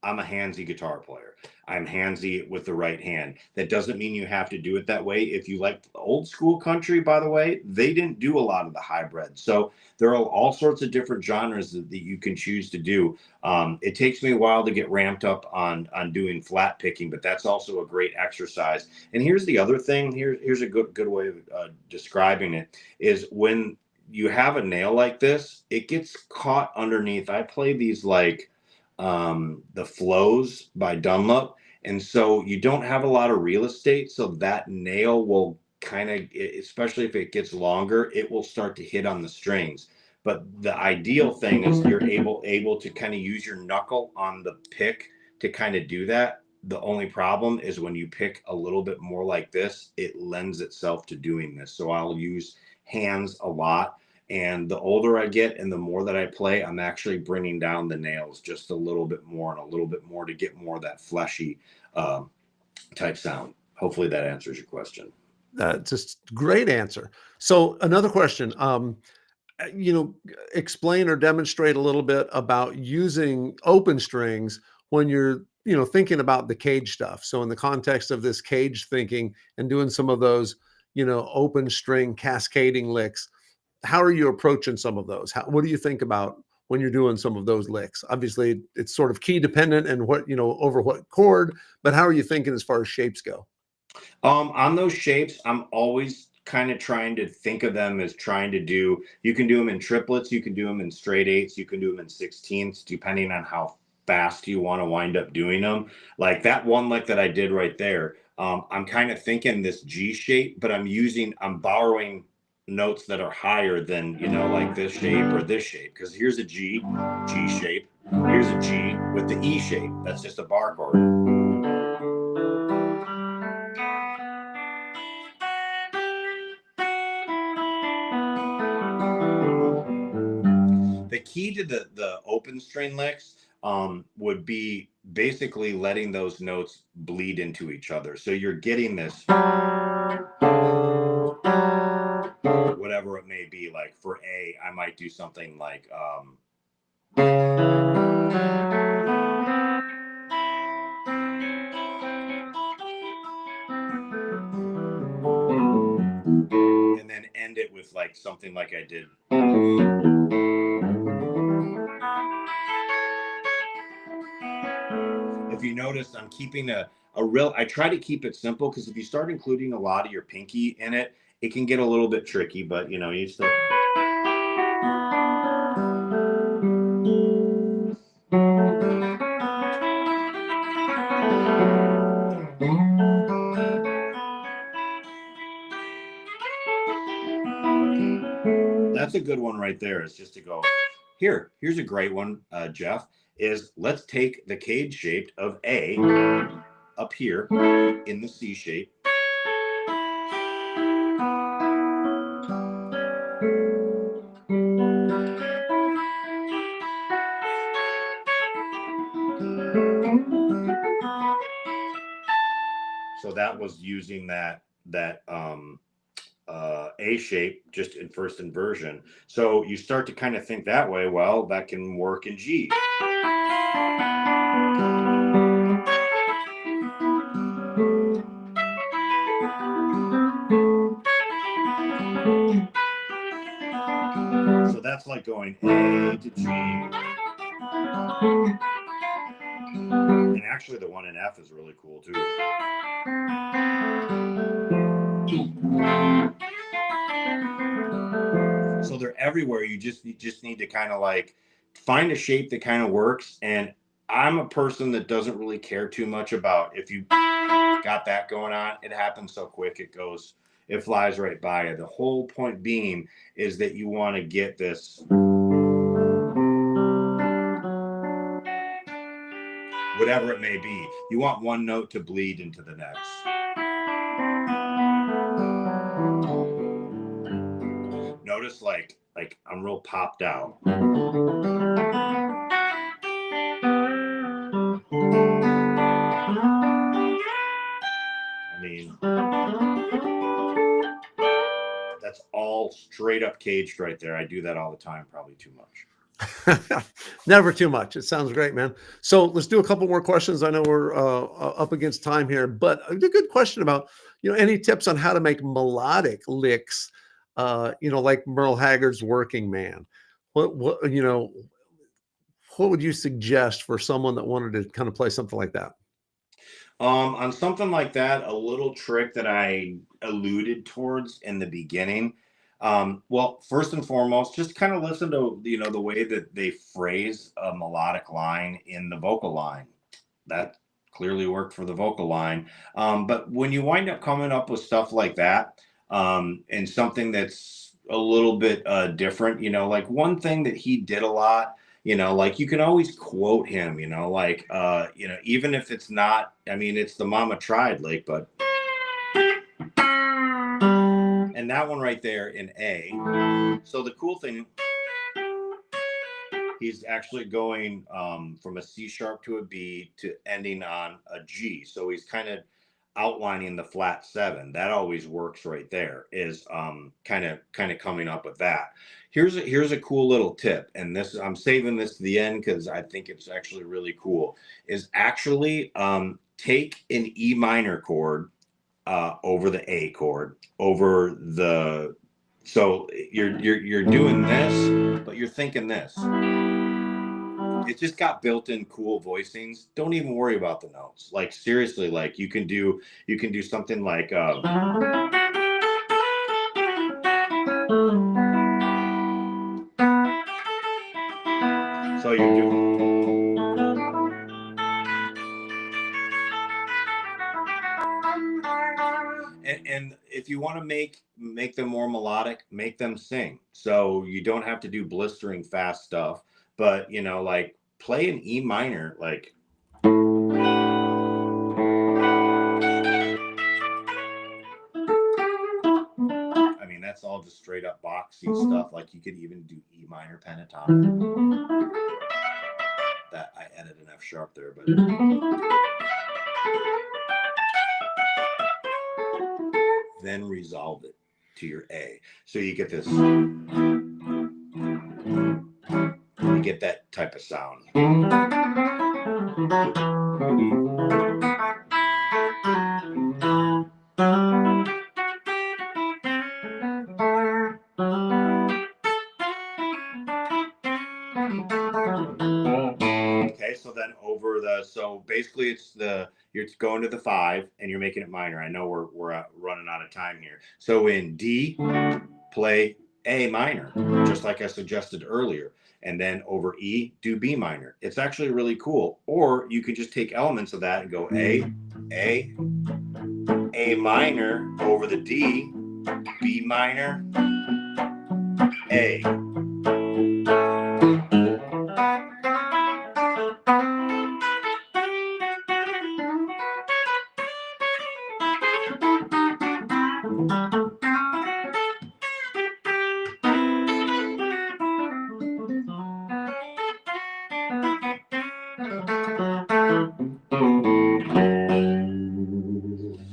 I'm a handsy guitar player. I'm handsy with the right hand. That doesn't mean you have to do it that way. If you like old school country, by the way, they didn't do a lot of the hybrid. So there are all sorts of different genres that you can choose to do. It takes me a while to get ramped up on doing flat picking, but that's also a great exercise. And here's the other thing. Here's a good way of describing it, is when you have a nail like this, it gets caught underneath. I play these like the Flows by Dunlop, and so you don't have a lot of real estate, so that nail will kind of, especially if it gets longer, it will start to hit on the strings. But the ideal thing is you're able to kind of use your knuckle on the pick to kind of do that. The only problem is when you pick a little bit more like this, it lends itself to doing this. So I'll use hands a lot, and the older I get and the more that I play, I'm actually bringing down the nails just a little bit more and a little bit more to get more of that fleshy type sound. Hopefully that answers your question. Just great answer. So another question, you know, explain or demonstrate a little bit about using open strings when you're, thinking about the cage stuff. So in the context of this cage thinking and doing some of those, open string cascading licks, how are you approaching some of those? What do you think about when you're doing some of those licks? Obviously, it's sort of key dependent and what, over what chord, but how are you thinking as far as shapes go? On those shapes, I'm always kind of trying to think of them as trying to do, you can do them in triplets, you can do them in straight eights, you can do them in 16ths, depending on how fast you want to wind up doing them. Like that one lick that I did right there. I'm kind of thinking this G shape, but I'm borrowing notes that are higher than, like this shape or this shape. Because here's a G shape. Here's a G with the E shape. That's just a bar chord. The key to the open string licks would be basically letting those notes bleed into each other. So you're getting this, whatever it may be. Like for A, I might do something like And then end it with like something like I did. If you notice, I'm keeping I try to keep it simple, because if you start including a lot of your pinky in it, it can get a little bit tricky, but you know, you still. That's a good one right there. Is just to go here. Here's a great one, Jeff. Is let's take the cage shaped of A up here in the C shape. So that was using that A shape just in first inversion. So you start to kind of think that way. Well, that can work in G. So that's like going A to G. And actually the one in F is really cool too. So they're everywhere. You just need to kind of like find a shape that kind of works. And I'm a person that doesn't really care too much about if you got that going on. It happens so quick. It flies right by you. The whole point being is that you want to get this, whatever it may be. You want one note to bleed into the next. Notice like I'm real popped out. I mean, that's all straight up caged right there. I do that all the time, probably too much. Never too much. It sounds great, man. So let's do a couple more questions. I know we're up against time here, but a good question about, any tips on how to make melodic licks, like Merle Haggard's Working Man. What would you suggest for someone that wanted to kind of play something like that? On something like that, a little trick that I alluded towards in the beginning. Well, first and foremost, just kind of listen to the way that they phrase a melodic line in the vocal line. That clearly worked for the vocal line. But when you wind up coming up with stuff like that, and something that's a little bit different, like one thing that he did a lot, like you can always quote him, like, even if it's not, I mean, it's the Mama Tried lick, but, and that one right there in A. So the cool thing, he's actually going from a C sharp to a B to ending on a G. So he's kind of outlining the flat 7. That always works right there, is kind of coming up with that. Here's a cool little tip, and this, I'm saving this to the end because I think it's actually really cool, is actually take an E minor chord over the A chord, over the, so you're doing this, but you're thinking this. It's just got built-in cool voicings. Don't even worry about the notes. Like seriously, like you can do something like so you're doing, and if you want to make them more melodic, make them sing. So you don't have to do blistering fast stuff, but like play an E minor, like, I mean, that's all just straight up boxy stuff. Like you could even do E minor pentatonic. That I added an F sharp there, but then resolve it to your A. So you get this. You get that type of sound. Okay, so then so basically you're going to the 5 and you're making it minor. I know we're running out of time here. So in D, play A minor, just like I suggested earlier. And then over E, do B minor. It's actually really cool. Or you could just take elements of that and go A minor over the D, B minor, A.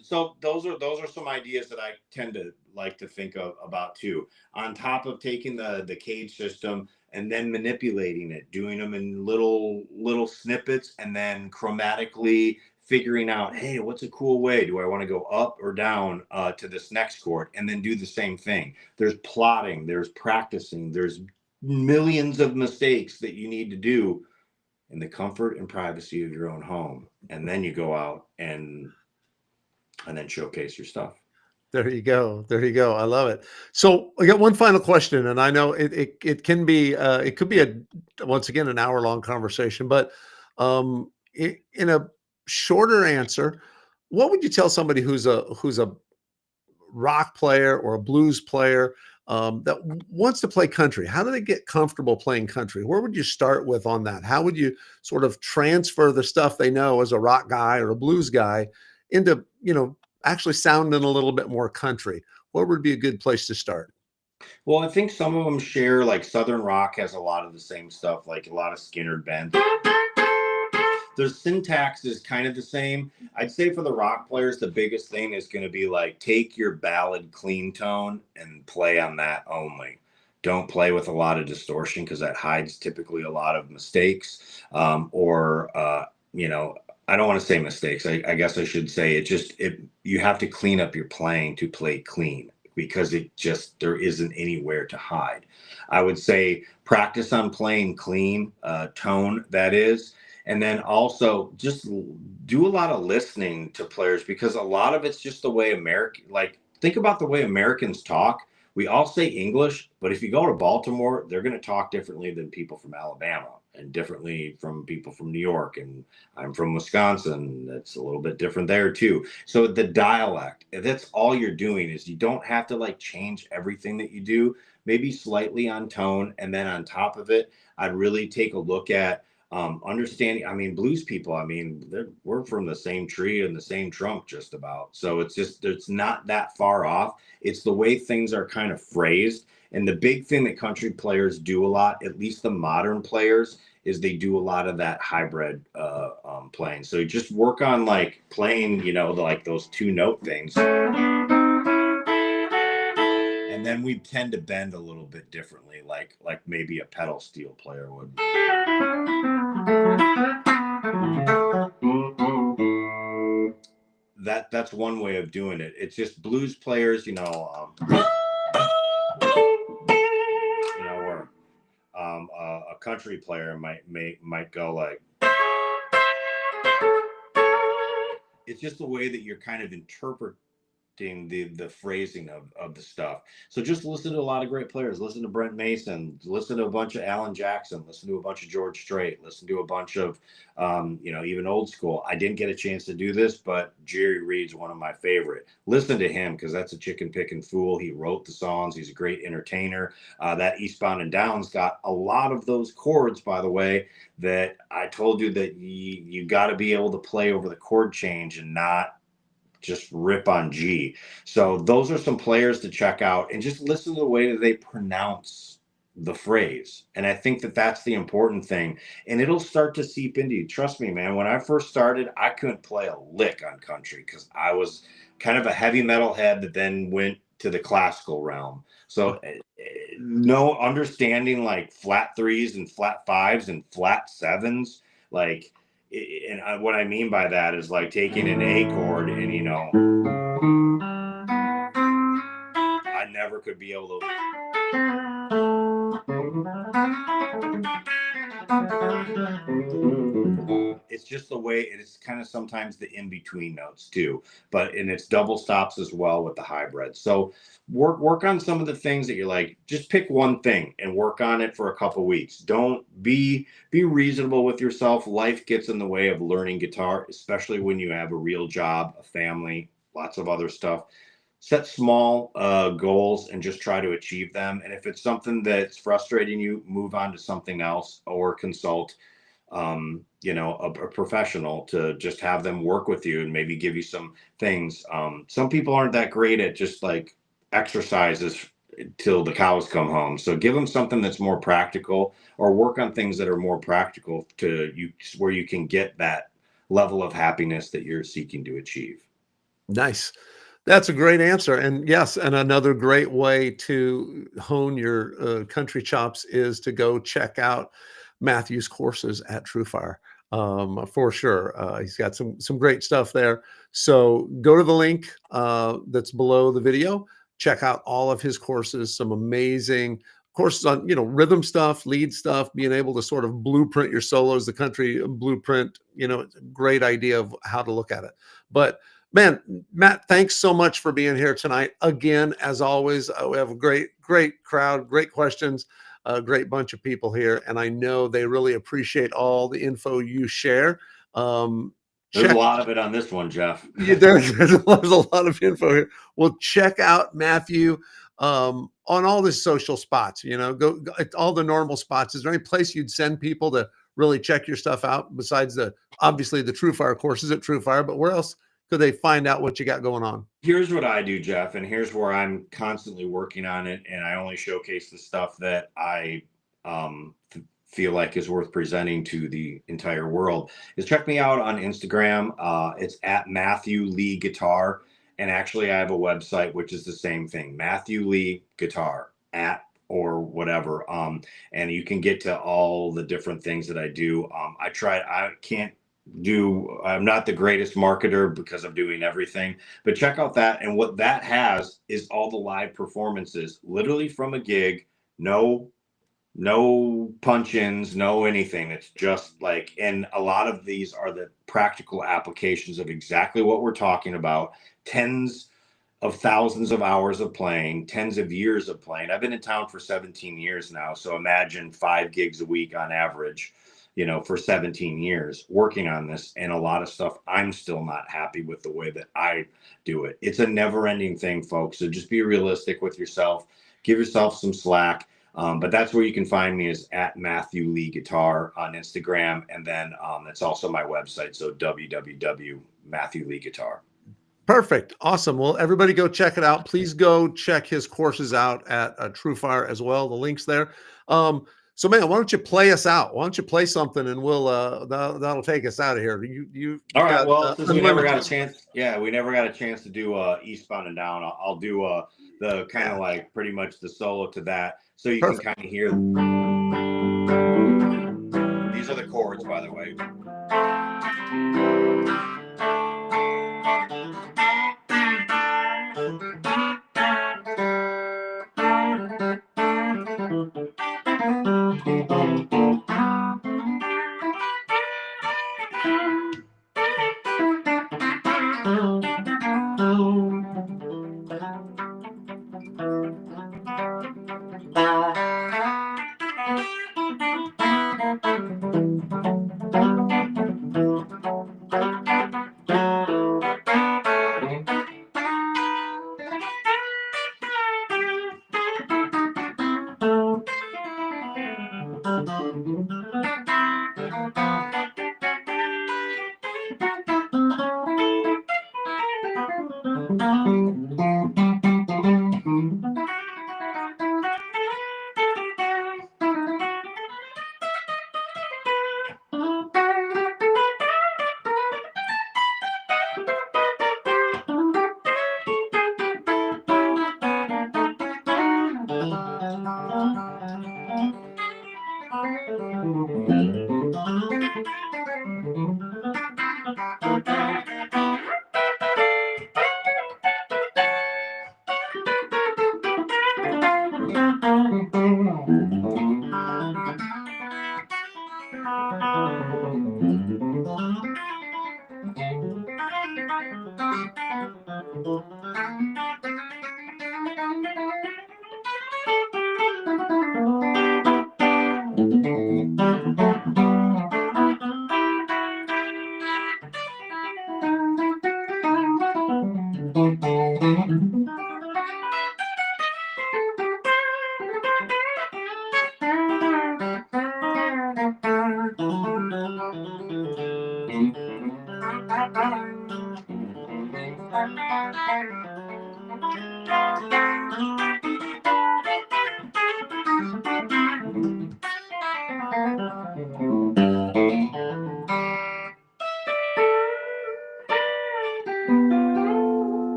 So those are some ideas that I tend to like to think about too. On top of taking the cage system and then manipulating it, doing them in little snippets, and then chromatically figuring out, hey, what's a cool way? Do I want to go up or down to this next chord, and then do the same thing? There's plotting, there's practicing, there's millions of mistakes that you need to do in the comfort and privacy of your own home, and then you go out and then showcase your stuff. There you go. There you go. I love it. So I got one final question, and I know it can be it could be once again an hour-long conversation, but in a shorter answer, what would you tell somebody who's a rock player or a blues player that wants to play country? How do they get comfortable playing country? Where would you start with on that? How would you sort of transfer the stuff they know as a rock guy or a blues guy into, actually sounding a little bit more country? Where would be a good place to start? Well, I think some of them share, like Southern rock has a lot of the same stuff, like a lot of Skinner bend. The syntax is kind of the same. I'd say for the rock players, the biggest thing is going to be like, take your ballad clean tone and play on that only. Don't play with a lot of distortion, because that hides typically a lot of mistakes. I don't want to say mistakes. I guess I should say you have to clean up your playing to play clean, because there isn't anywhere to hide. I would say practice on playing clean tone, that is. And then also just do a lot of listening to players, because a lot of it's just the way think about the way Americans talk. We all say English, but if you go to Baltimore, they're going to talk differently than people from Alabama, and differently from people from New York. And I'm from Wisconsin. That's a little bit different there too. So the dialect, that's all you're doing. Is you don't have to like change everything that you do, maybe slightly on tone. And then on top of it, I'd really take a look at understanding. I mean, blues people, we're from the same tree and the same trunk just about. So it's not that far off. It's the way things are kind of phrased. And the big thing that country players do a lot, at least the modern players, is they do a lot of that hybrid playing. So you just work on like playing, like those 2-note things. And then we tend to bend a little bit differently, like maybe a pedal steel player would. That's one way of doing it. It's just blues players, or a country player might go like. It's just the way that you're kind of interpreting the phrasing of the stuff. So just listen to a lot of great players. Listen to Brent Mason, listen to a bunch of Alan Jackson, listen to a bunch of George Strait, listen to a bunch of even old school. I didn't get a chance to do this, but Jerry Reed's one of my favorite. Listen to him, because that's a chicken picking fool. He wrote the songs. He's a great entertainer. That Eastbound and Down's got a lot of those chords, by the way, that I told you that you got to be able to play over the chord change and not just rip on G. So those are some players to check out, and just listen to the way that they pronounce the phrase. And I think that that's the important thing, and it'll start to seep into you. Trust me, man. When I first started, I couldn't play a lick on country, because I was kind of a heavy metal head that then went to the classical realm. So no understanding like flat threes and flat fives and flat sevens, like, and what I mean by that is like taking an A chord and, you know, I never could be able to. It's just the way it's kind of sometimes the in-between notes too, and it's double stops as well with the hybrid. So work on some of the things that you're like, just pick one thing and work on it for a couple weeks. Don't be reasonable with yourself. Life gets in the way of learning guitar, especially when you have a real job, a family, lots of other stuff. Set small goals and just try to achieve them. And if it's something that's frustrating you, move on to something else or consult you know, a professional to just have them work with you and maybe give you some things. Some people aren't that great at just like exercises till the cows come home. So give them something that's more practical, or work on things that are more practical to you, where you can get that level of happiness that you're seeking to achieve. Nice. That's a great answer. And yes, and another great way to hone your country chops is to go check out Matthew's courses at TrueFire. For sure. He's got some great stuff there. So go to the link that's below the video. Check out all of his courses, some amazing courses on, you know, rhythm stuff, lead stuff, being able to sort of blueprint your solos, the country blueprint, you know, it's a great idea of how to look at it. But man, Matt, thanks so much for being here tonight. Again, as always, we have a great crowd, great questions, a great bunch of people here, and I know they really appreciate all the info you share. There's a Check lot of it on this one, Jeff. there's a lot of info here. Well, check out Matthew on all the social spots. You know, go at all the normal spots. Is there any place you'd send people to really check your stuff out besides obviously the TrueFire courses at TrueFire? But where else could they find out what you got going on? Here's what I do, Jeff, and here's where I'm constantly working on it, and I only showcase the stuff that I feel like is worth presenting to the entire world. Is check me out on Instagram. It's at Matthew Lee Guitar, and actually I have a website which is the same thing, Matthew Lee Guitar at or whatever. And you can get to all the different things that I do. I can't I'm not the greatest marketer because I'm doing everything, but check out that. And what that has is all the live performances, literally from a gig. No punch-ins, no anything. It's just like, and a lot of these are the practical applications of exactly what we're talking about. Tens of thousands of hours of playing, tens of years of playing. I've been in town for 17 years now. So imagine 5 gigs a week on average, you know, for 17 years working on this. And a lot of stuff, I'm still not happy with the way that I do it. It's a never ending thing, folks. So just be realistic with yourself, give yourself some slack. But that's where you can find me, is at Matthew Lee Guitar on Instagram. And then that's also my website. So www.matthewleeguitar. Perfect. Awesome. Well, everybody go check it out. Please go check his courses out at TrueFire as well. The link's there. So man, why don't you play us out? Why don't you play something and we'll that'll take us out of here. You All right. got Well, since we never got a unlimited. chance, we never got a chance to do Eastbound and Down. I'll do the kind of like pretty much the solo to that, so you Perfect. can kind of hear. These are the chords, by the way.